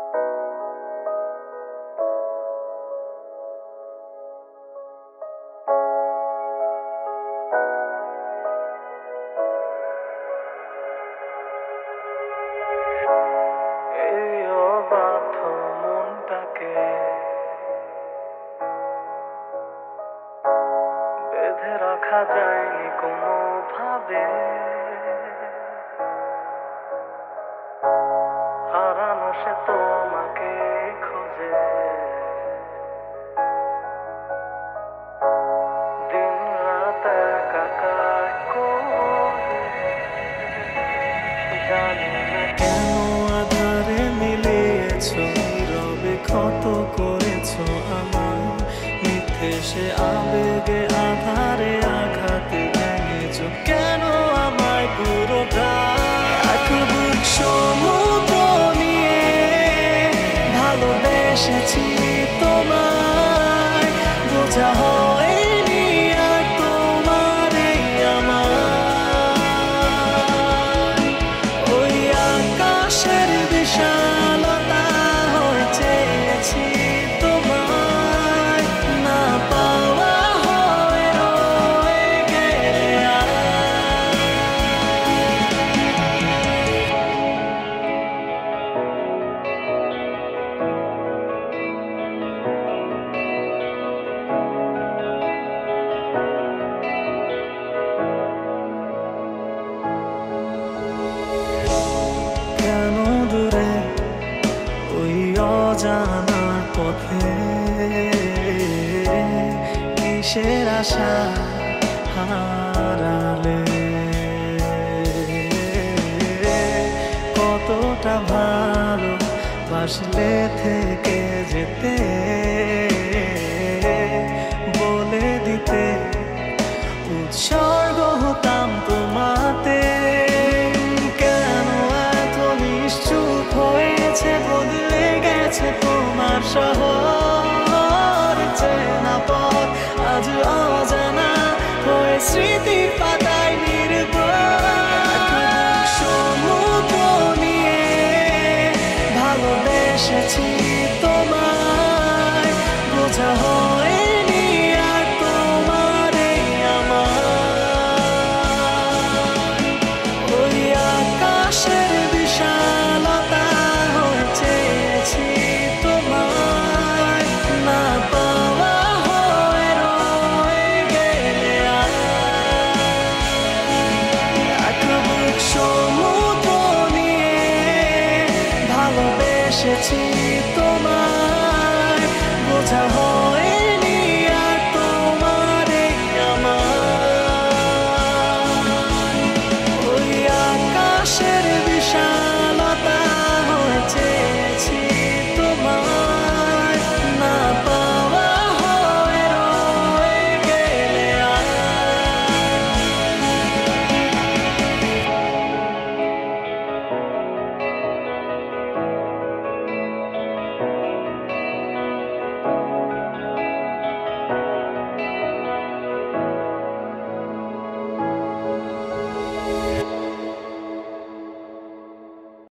এই অবাধ্য মনটাকে বেঁধে রাখা যায়নি কোনোভাবে, হারানো সে তোমাকে খোঁজে, দিন রাত একাকার করে। জানি না কেন আধারে মিলিয়েছো, নীরবে ক্ষত করেছো আমায়, মিথ্যে সে আবেগে আধারে আঘাতে ভেঙেছো কেন আমায় পুরোটা। এক বুক সমুদ্র নিয়ে ভালোবেসেছি তোমায়, বোঝা হয়নি আর তোমার এই আমার। ওই আকাশের বিশালতা হয়ে চেয়েছি তোমায়, না পাওয়া হয়ে রয়ে গেলে কেন দূরে ওই অজানার পথে, কিসের আশা হারালে, কতটা ভালো বাসলে থেকে যেতে, বলে দিতে উৎসর্গ হতাম তোমাতে। কেন এত নিশ্চুপ হয়েছে, বদলে গেছে তোমার শহর, চেনা পথ আজ অজানা হয়ে স্মৃতি পাতায় নির্ভর। সমুদ্র নিয়ে ভালোবেসেছি তোমায়, বোঝা হয়নি আর তোমার এই আমার। ওই আকাশের বিশালতা হয়ে চেয়েছি তোমায়, না পাওয়া হয়ে রয়ে গেলে এক বুক সমুদ্র নিয়ে ভালোবেসেছি তোমায়, বোঝা